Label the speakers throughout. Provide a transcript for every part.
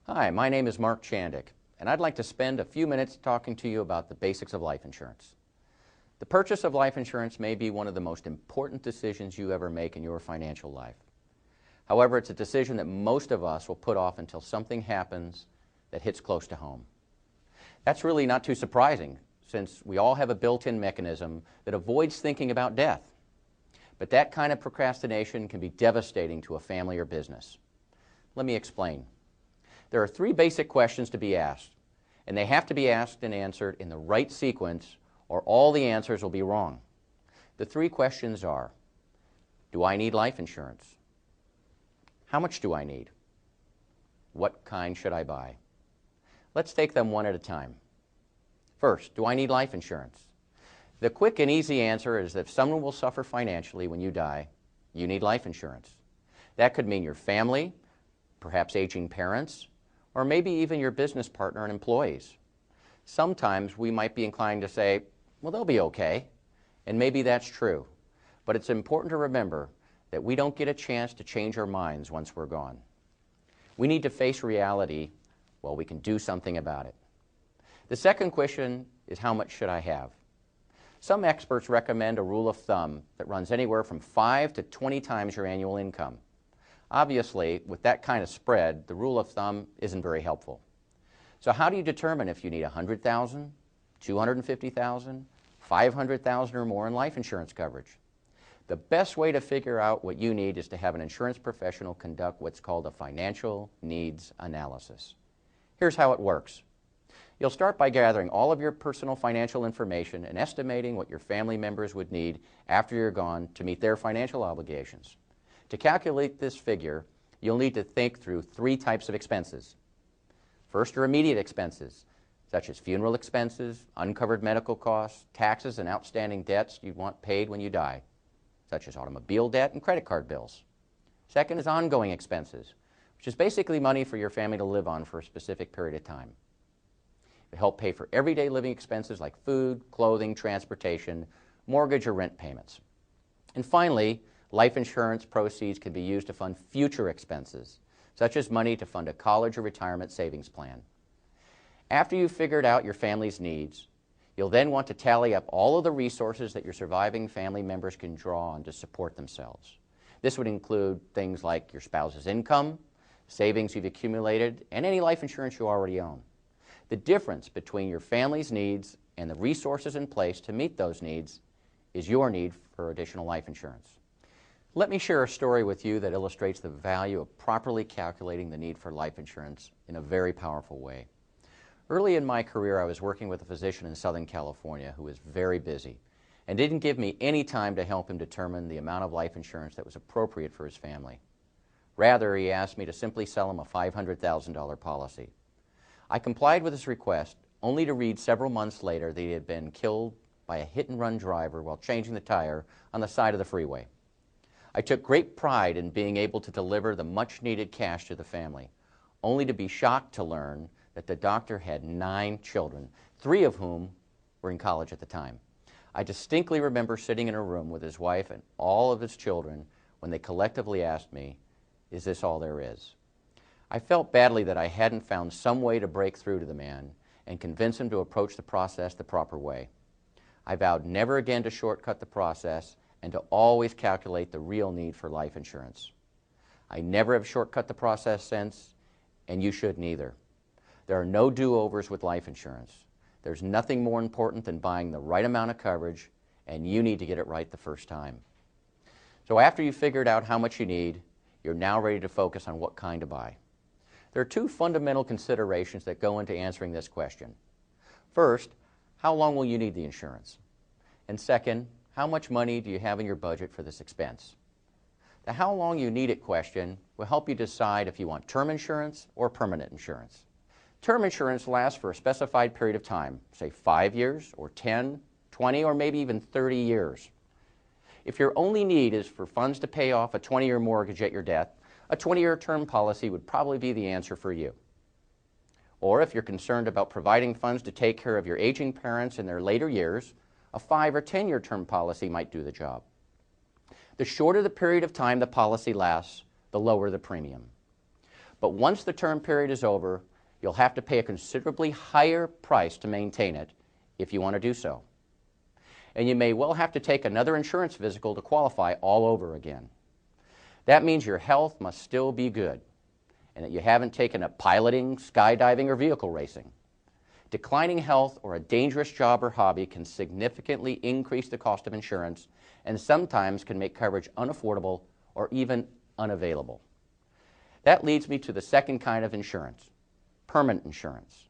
Speaker 1: Hi, my name is Mark Chandick, and I'd like to spend a few minutes talking to you about the basics of life insurance. The purchase of life insurance may be one of the most important decisions you ever make in your financial life. However, it's a decision that most of us will put off until something happens that hits close to home. That's really not too surprising, since we all have a built-in mechanism that avoids thinking about death. But that kind of procrastination can be devastating to a family or business. Let me explain. There are three basic questions to be asked, and they have to be asked and answered in the right sequence, or all the answers will be wrong. The three questions are: do I need life insurance? How much do I need? What kind should I buy? Let's take them one at a time. First, do I need life insurance? The quick and easy answer is that if someone will suffer financially when you die, you need life insurance. That could mean your family, perhaps aging parents, or maybe even your business partner and employees. Sometimes we might be inclined to say, well, they'll be okay, and maybe that's true. But it's important to remember that we don't get a chance to change our minds once we're gone. We need to face reality while we can do something about it. The second question is, how much should I have? Some experts recommend a rule of thumb that runs anywhere from 5 to 20 times your annual income. Obviously, with that kind of spread, the rule of thumb isn't very helpful. So how do you determine if you need $100,000, $250,000, $500,000 or more in life insurance coverage? The best way to figure out what you need is to have an insurance professional conduct what's called a financial needs analysis. Here's how it works. You'll start by gathering all of your personal financial information and estimating what your family members would need after you're gone to meet their financial obligations. To calculate this figure, you'll need to think through three types of expenses. First are immediate expenses, such as funeral expenses, uncovered medical costs, taxes, and outstanding debts you want paid when you die, such as automobile debt and credit card bills. Second is ongoing expenses, which is basically money for your family to live on for a specific period of time. It helps pay for everyday living expenses like food, clothing, transportation, mortgage, or rent payments. And finally, life insurance proceeds can be used to fund future expenses, such as money to fund a college or retirement savings plan. After you've figured out your family's needs, you'll then want to tally up all of the resources that your surviving family members can draw on to support themselves. This would include things like your spouse's income, savings you've accumulated, and any life insurance you already own. The difference between your family's needs and the resources in place to meet those needs is your need for additional life insurance. Let me share a story with you that illustrates the value of properly calculating the need for life insurance in a very powerful way. Early in my career, I was working with a physician in Southern California who was very busy and didn't give me any time to help him determine the amount of life insurance that was appropriate for his family. Rather, he asked me to simply sell him a $500,000 policy. I complied with his request, only to read several months later that he had been killed by a hit-and-run driver while changing the tire on the side of the freeway. I took great pride in being able to deliver the much-needed cash to the family, only to be shocked to learn that the doctor had 9 children, 3 of whom were in college at the time. I distinctly remember sitting in a room with his wife and all of his children when they collectively asked me, "Is this all there is?" I felt badly that I hadn't found some way to break through to the man and convince him to approach the process the proper way. I vowed never again to shortcut the process and to always calculate the real need for life insurance. I never have shortcut the process since, and you shouldn't either. There are no do-overs with life insurance. There's nothing more important than buying the right amount of coverage, and you need to get it right the first time. So after you've figured out how much you need, you're now ready to focus on what kind to buy. There are 2 fundamental considerations that go into answering this question. First, how long will you need the insurance? And second, how much money do you have in your budget for this expense? The how long you need it question will help you decide if you want term insurance or permanent insurance. Term insurance lasts for a specified period of time, say 5 years or 10, 20, or maybe even 30 years. If your only need is for funds to pay off a 20-year mortgage at your death, a 20-year term policy would probably be the answer for you. Or if you're concerned about providing funds to take care of your aging parents in their later years, a 5 or 10-year term policy might do the job. The shorter the period of time the policy lasts, the lower the premium. But once the term period is over, you'll have to pay a considerably higher price to maintain it if you want to do so. And you may well have to take another insurance physical to qualify all over again. That means your health must still be good and that you haven't taken up piloting, skydiving, or vehicle racing. Declining health or a dangerous job or hobby can significantly increase the cost of insurance and sometimes can make coverage unaffordable or even unavailable. That leads me to the second kind of insurance, permanent insurance.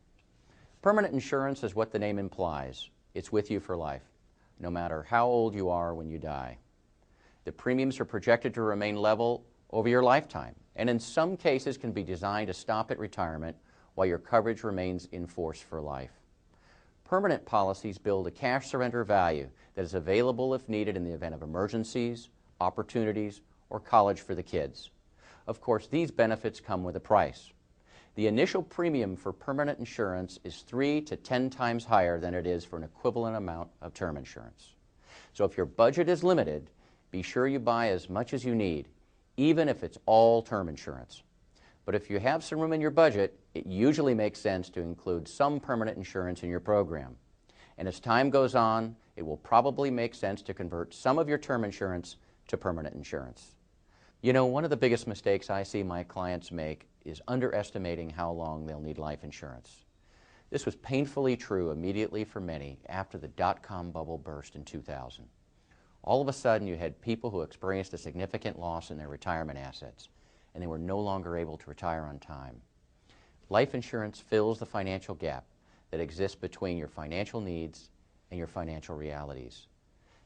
Speaker 1: Permanent insurance is what the name implies. It's with you for life, no matter how old you are when you die. The premiums are projected to remain level over your lifetime, and in some cases can be designed to stop at retirement while your coverage remains in force for life. Permanent policies build a cash surrender value that is available if needed in the event of emergencies, opportunities, or college for the kids. Of course, these benefits come with a price. The initial premium for permanent insurance is 3 to 10 times higher than it is for an equivalent amount of term insurance. So if your budget is limited, be sure you buy as much as you need, even if it's all term insurance. But if you have some room in your budget, it usually makes sense to include some permanent insurance in your program. And as time goes on, it will probably make sense to convert some of your term insurance to permanent insurance. You know, one of the biggest mistakes I see my clients make is underestimating how long they'll need life insurance. This was painfully true immediately for many after the dot-com bubble burst in 2000. All of a sudden, you had people who experienced a significant loss in their retirement assets, and they were no longer able to retire on time. Life insurance fills the financial gap that exists between your financial needs and your financial realities.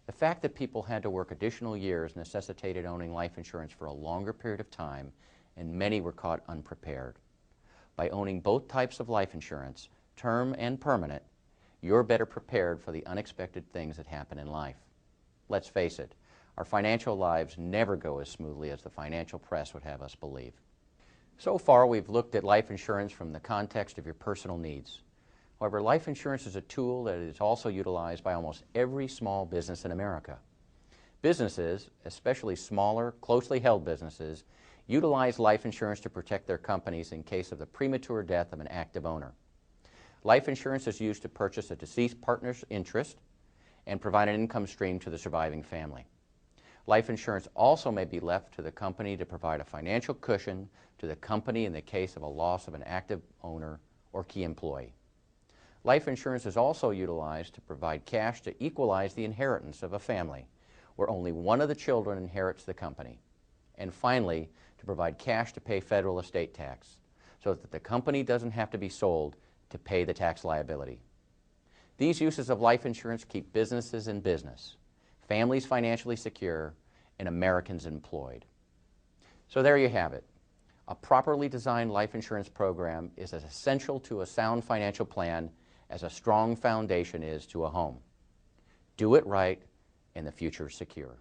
Speaker 1: The fact that people had to work additional years necessitated owning life insurance for a longer period of time, and many were caught unprepared. By owning both types of life insurance, term and permanent, you're better prepared for the unexpected things that happen in life. Let's face it, our financial lives never go as smoothly as the financial press would have us believe. So far, we've looked at life insurance from the context of your personal needs. However, life insurance is a tool that is also utilized by almost every small business in America. Businesses, especially smaller, closely held businesses, utilize life insurance to protect their companies in case of the premature death of an active owner. Life insurance is used to purchase a deceased partner's interest and provide an income stream to the surviving family. Life insurance also may be left to the company to provide a financial cushion to the company in the case of a loss of an active owner or key employee. Life insurance is also utilized to provide cash to equalize the inheritance of a family, where only one of the children inherits the company. And finally, to provide cash to pay federal estate tax, so that the company doesn't have to be sold to pay the tax liability. These uses of life insurance keep businesses in business, families financially secure, and Americans employed. So there you have it. A properly designed life insurance program is as essential to a sound financial plan as a strong foundation is to a home. Do it right, and the future is secure.